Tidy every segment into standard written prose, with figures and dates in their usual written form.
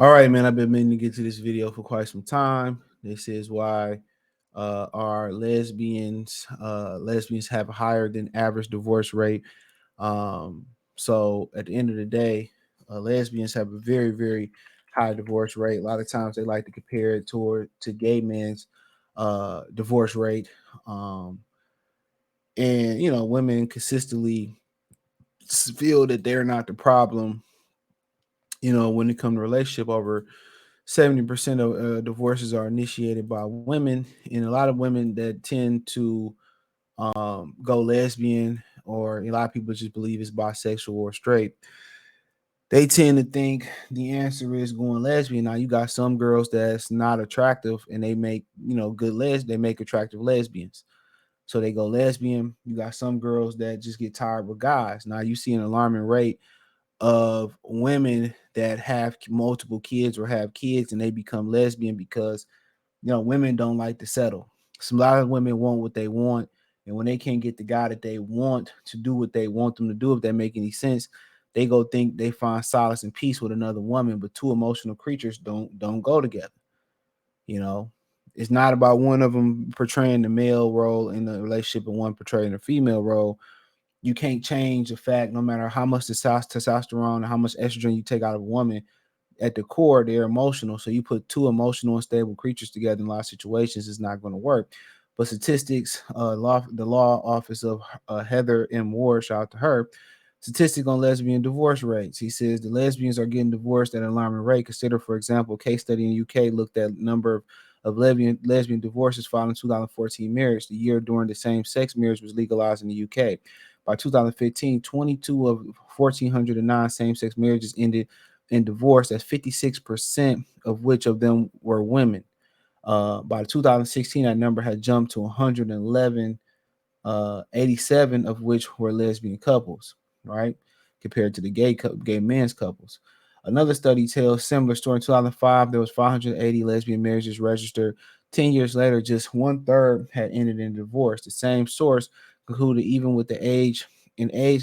All right, man. I've been meaning to get to this video for quite some time. This is why our lesbians have a higher than average divorce rate. So at the end of the day, lesbians have a very, very high divorce rate. A lot of times they like to compare it to gay men's divorce rate. Um, and women consistently feel that they're not the problem. When it comes to relationship, over 70% of divorces are initiated by women, and a lot of women that tend to go lesbian, or a lot of people just believe it's bisexual or straight. They tend to think the answer is going lesbian. Now you got some girls that's not attractive, and they make they make attractive lesbians, so they go lesbian. You got some girls that just get tired with guys. Now you see an alarming rate of women that have multiple kids or have kids and they become lesbian because women don't like to settle. So a lot of women want what they want, and when they can't get the guy that they want to do what they want them to do, if that make any sense, they go think they find solace and peace with another woman. But two emotional creatures don't go together. You know, it's not about one of them portraying the male role in the relationship and one portraying the female role. You can't change the fact, no matter how much testosterone and how much estrogen you take out of a woman, at the core, they're emotional. So you put two emotional and stable creatures together in a lot of situations, it's not going to work. But statistics, the law office of Heather M. Ward, shout out to her, statistic on lesbian divorce rates. He says the lesbians are getting divorced at an alarming rate. Consider, for example, a case study in the UK looked at number of lesbian divorces filed in 2014 marriage, the year during the same-sex marriage was legalized in the UK. By 2015, 22 of 1,409 same-sex marriages ended in divorce. That's 56% of which of them were women. By 2016, that number had jumped to 111, 87 of which were lesbian couples, right? Compared to the gay men's couples. Another study tells similar story. In 2005, there was 580 lesbian marriages registered. 10 years later, just one third had ended in divorce. The same source concluded even with the age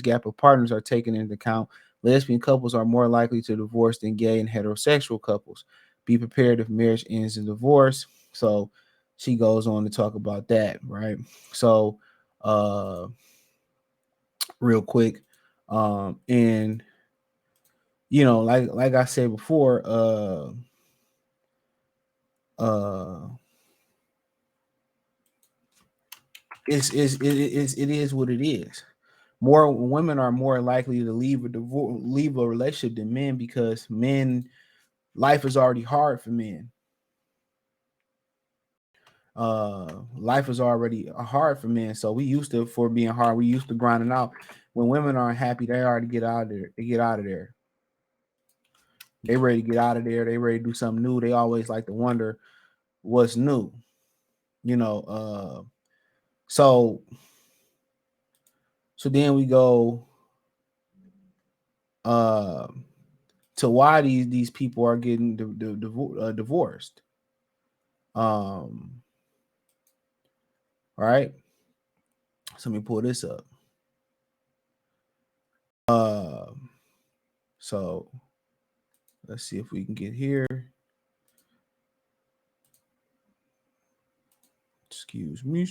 gap of partners are taken into account, lesbian couples are more likely to divorce than gay and heterosexual couples. Be prepared if marriage ends in divorce. So she goes on to talk about that, right? So uh real quick, and like I said before, uh it is what it is. More women are more likely to leave a relationship than men, because men, life is already hard for men. Life is already hard for men, so we used to, for being hard, we used to grinding out. When women aren't happy, they already get out of there. They get out of there. They ready to get out of there. They ready to do something new. They always like to wonder what's new. You know, so then we go uh to why these people are getting divorced. Um, right. So let me pull this up. Uh, so let's see if we can get here. Excuse me.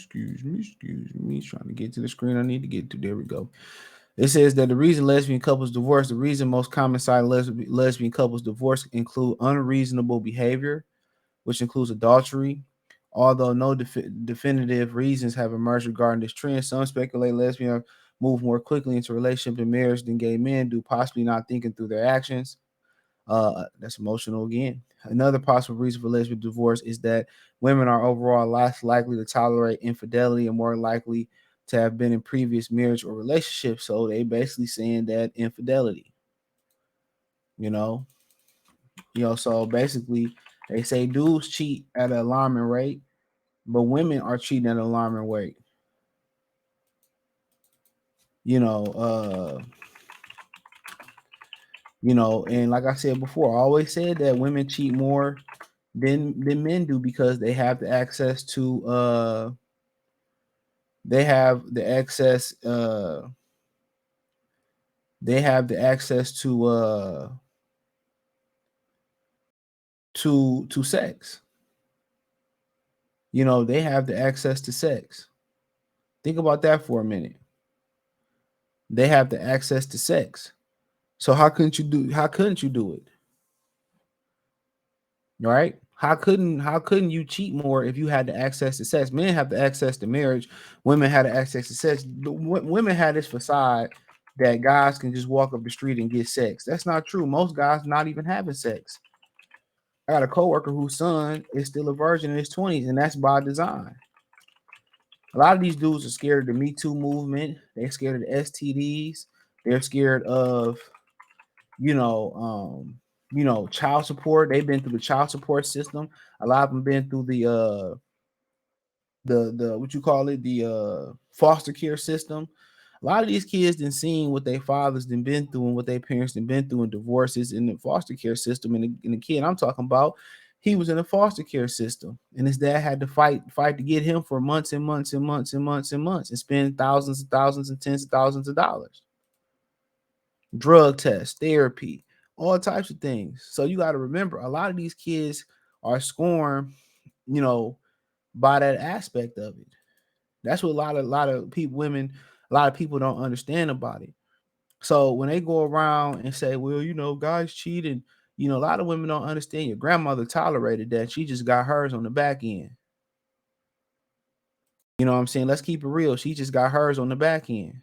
Trying to get to the screen I need to get to. There we go. It says that the reason lesbian couples divorce, the reason most common side lesbian couples divorce include unreasonable behavior, which includes adultery. Although no definitive reasons have emerged regarding this trend, some speculate lesbians move more quickly into relationship and marriage than gay men do, possibly not thinking through their actions. That's emotional again. Another possible reason for lesbian divorce is that women are overall less likely to tolerate infidelity and more likely to have been in previous marriage or relationship. So they basically saying that infidelity, you know, so basically they say dudes cheat at an alarming rate, but women are cheating at an alarming rate. You know, uh, and like I said before, I always said that women cheat more than men do, because they have the access to they have the access they have the access to to sex. They have the access to sex. Think about that for a minute. They have the access to sex. So how couldn't you do it? Right? How couldn't you cheat more if you had the access to sex? Men have the access to marriage, women had the access to sex. Women had this facade that guys can just walk up the street and get sex. That's not true. Most guys not even having sex. I got a coworker whose son is still a virgin in his 20s, and that's by design. A lot of these dudes are scared of the Me Too movement. They're scared of the STDs. They're scared of, you know, child support. They've been through the child support system. A lot of them been through the what you call it, the foster care system. A lot of these kids done seen what their fathers done been through and what their parents done been through in divorces in the foster care system. And the kid I'm talking about, he was in the foster care system, and his dad had to fight to get him for months and months and months and months and months, and spend thousands and thousands and tens of thousands of dollars. Drug tests, therapy, all types of things. So you got to remember, a lot of these kids are scorned, you know, by that aspect of it. That's what a lot of people, women, a lot of people don't understand about it. So when they go around and say, well, guys cheating, a lot of women don't understand. Your grandmother tolerated that. She just got hers on the back end. You know what I'm saying? Let's keep it real. She just got hers on the back end.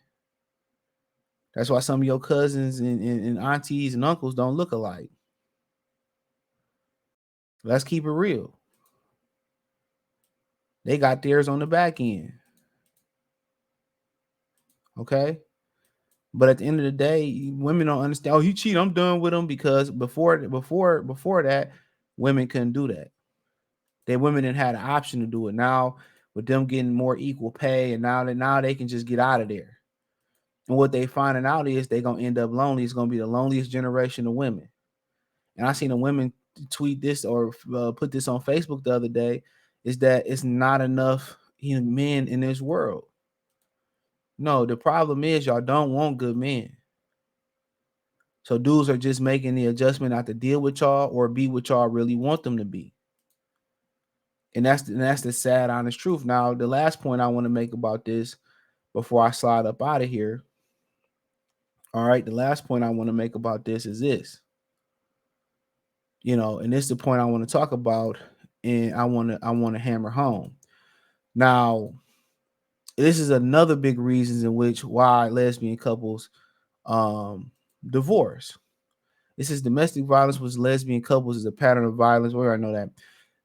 That's why some of your cousins and aunties and uncles don't look alike. Let's keep it real. They got theirs on the back end. Okay. But at the end of the day, women don't understand. Oh, you cheat, I'm done with him, because before that, women couldn't do that. They women didn't have the option to do it. Now, with them getting more equal pay, and now they can just get out of there. And what they finding out is they gonna end up lonely. It's gonna be the loneliest generation of women. And I seen a women tweet this or put this on Facebook the other day. Is that it's not enough men in this world. No, the problem is y'all don't want good men. So dudes are just making the adjustment not to deal with y'all or be what y'all really want them to be. And that's the sad, honest truth. Now, the last point I want to make about this before I slide up out of here. All right, the last point I want to make about this is this. And this is the point I want to talk about, and I want to hammer home. Now, this is another big reason in which why lesbian couples divorce. This is domestic violence with lesbian couples is a pattern of violence. We already know that.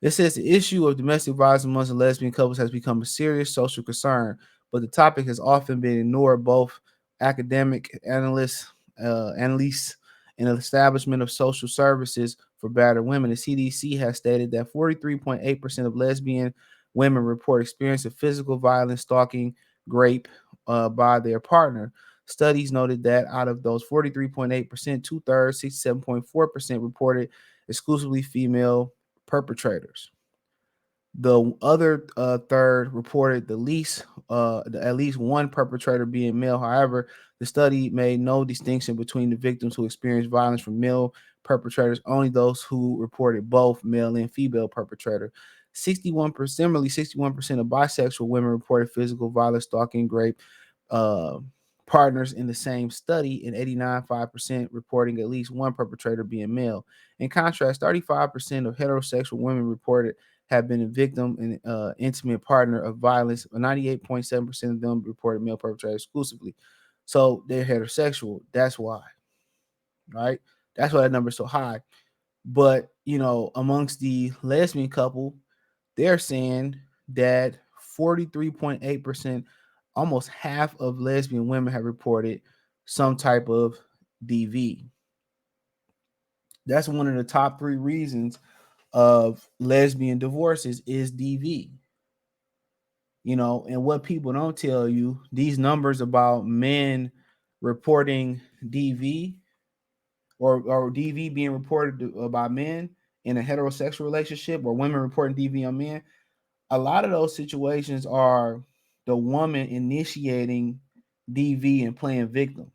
It says the issue of domestic violence amongst lesbian couples has become a serious social concern, but the topic has often been ignored. Both academic analysts, and the establishment of social services for battered women. The CDC has stated that 43.8% of lesbian women report experience of physical violence, stalking, rape by their partner. Studies noted that out of those 43.8%, two-thirds, 67.4%, reported exclusively female perpetrators. The other third reported at least one perpetrator being male. However, the study made no distinction between the victims who experienced violence from male perpetrators, only those who reported both male and female perpetrator. 61%, similarly, 61% of bisexual women reported physical violence, stalking, rape, uh, partners in the same study, and 89.5% reporting at least one perpetrator being male. In contrast, 35% of heterosexual women reported have been a victim and intimate partner of violence. 98.7% of them reported male perpetrators exclusively. So they're heterosexual. That's why, right? That's why that number is so high. But, amongst the lesbian couple, they're saying that 43.8%, almost half of lesbian women have reported some type of DV. That's one of the top 3 reasons of lesbian divorces is DV. And what people don't tell you, these numbers about men reporting DV or DV being reported by men in a heterosexual relationship, or women reporting DV on men, a lot of those situations are the woman initiating DV and playing victim.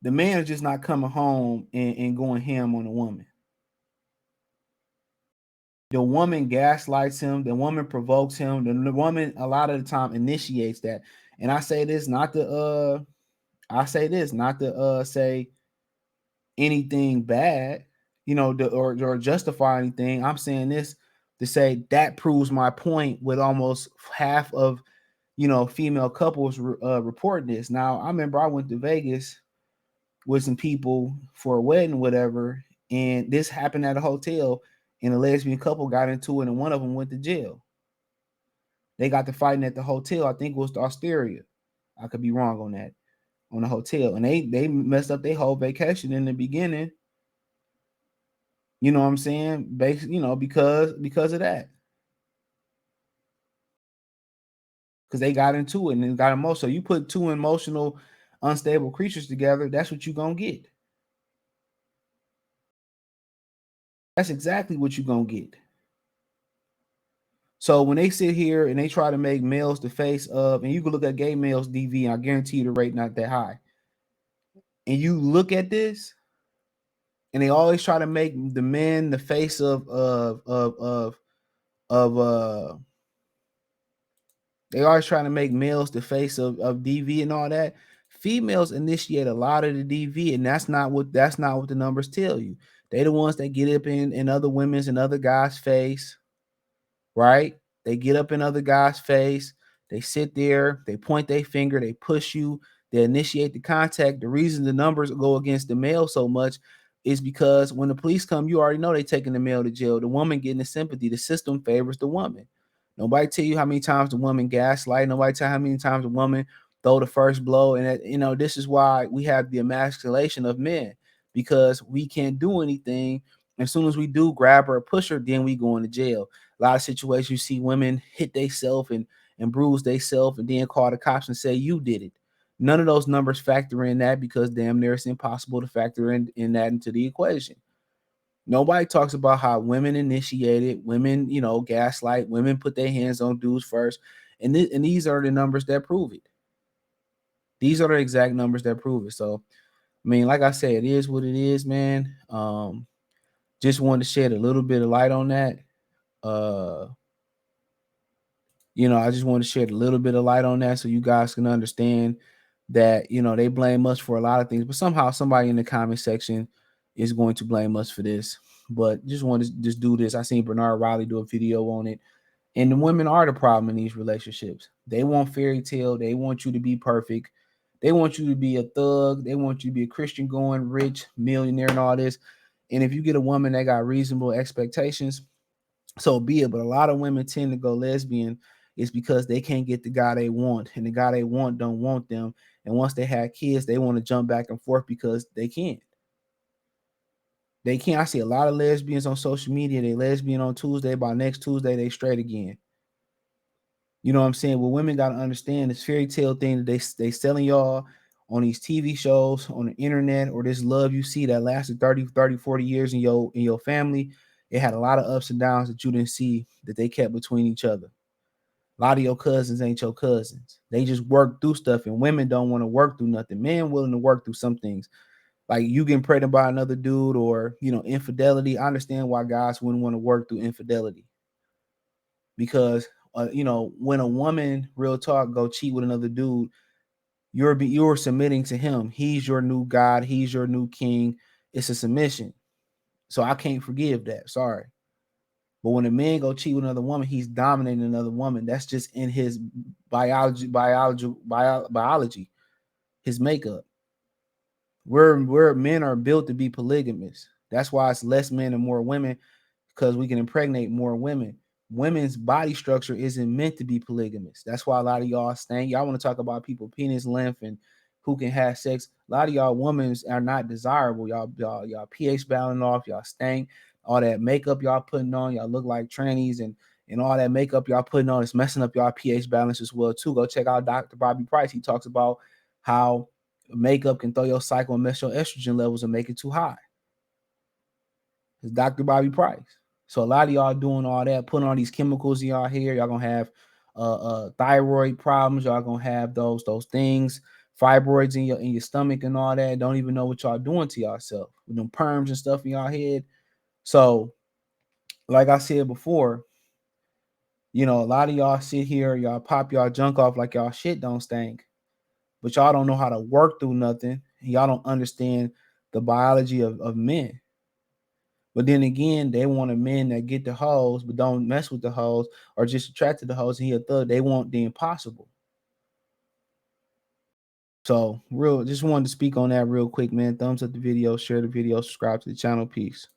The man is just not coming home and going ham on the woman. The woman gaslights him. The woman provokes him. The woman a lot of the time initiates that. And I say this not to say anything bad, or justify anything. I'm saying this to say that proves my point with almost half of female couples reporting this. Now, I remember I went to Vegas with some people for a wedding, whatever, and this happened at a hotel, and a lesbian couple got into it, and one of them went to jail. They got to fighting at the hotel. I think it was the Osteria. I could be wrong on that, on the hotel, and they messed up their whole vacation in the beginning. You know what I'm saying? Because of that, because they got into it and got emotional. So you put two emotional, unstable creatures together, that's what you're gonna get. That's exactly what you're gonna get. So when they sit here and they try to make males the face of, and you can look at gay males DV, I guarantee you the rate not that high. And you look at this, and they always try to make the men the face of they always trying to make males the face of DV and all that. Females initiate a lot of the DV, and that's not what the numbers tell you. They the ones that get up in other women's and other guys' face, right? They get up in other guys' face. They sit there, they point their finger, they push you, they initiate the contact. The reason the numbers go against the male so much is because when the police come, you already know they taking the male to jail. The woman getting the sympathy. The system favors the woman. Nobody tell you how many times the woman gaslight. Nobody tell how many times the woman throw the first blow. And this is why we have the emasculation of men, because we can't do anything. As soon as we do grab her or push her, then we go into jail. A lot of situations you see women hit theyself and bruise theyself and then call the cops and say you did it. None of those numbers factor in that, because damn near it's impossible to factor in that into the equation. Nobody talks about how women initiated, women, gaslight, women put their hands on dudes first. And these are the numbers that prove it. These are the exact numbers that prove it. So, I mean, like I said, it is what it is, man. Just wanted to shed a little bit of light on that. Uh, I just want to shed a little bit of light on that so you guys can understand that, they blame us for a lot of things, but somehow somebody in the comment section is going to blame us for this. But just want to just do this. I seen Bernard Riley do a video on it. And the women are the problem in these relationships. They want fairy tale. They want you to be perfect. They want you to be a thug. They want you to be a Christian going rich, millionaire, and all this. And if you get a woman that got reasonable expectations, so be it. But a lot of women tend to go lesbian is because they can't get the guy they want, and the guy they want don't want them. And once they have kids, they want to jump back and forth because they can't. They can't. I see a lot of lesbians on social media. They lesbian on Tuesday. By next Tuesday, they straight again. You know what I'm saying? Well, women got to understand this fairy tale thing that they selling y'all on these TV shows, on the internet, or this love you see that lasted 40 years in your family. It had a lot of ups and downs that you didn't see that they kept between each other. A lot of your cousins ain't your cousins. They just work through stuff, and women don't want to work through nothing. Men willing to work through some things. Like you getting pregnant by another dude, or infidelity. I understand why guys wouldn't want to work through infidelity, because when a woman, real talk, go cheat with another dude, you're submitting to him. He's your new god. He's your new king. It's a submission. So I can't forgive that. Sorry. But when a man go cheat with another woman, he's dominating another woman. That's just in his biology, his makeup. We're men are built to be polygamous. That's why it's less men and more women, because we can impregnate more women. Women's body structure isn't meant to be polygamous. That's why a lot of y'all stank. Y'all want to talk about people penis length and who can have sex. A lot of y'all women are not desirable. Y'all pH balancing off. Y'all stank. All that makeup y'all putting on, y'all look like trannies, and all that makeup y'all putting on is messing up y'all pH balance as well too. Go check out Dr. Bobby Price. He talks about how makeup can throw your cycle and mess your estrogen levels and make it too high. It's Dr. Bobby Price. So a lot of y'all doing all that, putting all these chemicals in y'all hair. Y'all gonna have thyroid problems. Y'all gonna have those things, fibroids in your stomach and all that. Don't even know what y'all doing to yourself with them perms and stuff in y'all head. So like I said before, you know, a lot of y'all sit here, y'all pop y'all junk off like y'all shit don't stink, but y'all don't know how to work through nothing. Y'all don't understand the biology of men. But then again, they want a man that get the hoes, but don't mess with the hoes, or just attracted to the hoes and he a thug. They want the impossible. So real, just wanted to speak on that real quick, man. Thumbs up the video, share the video, subscribe to the channel. Peace.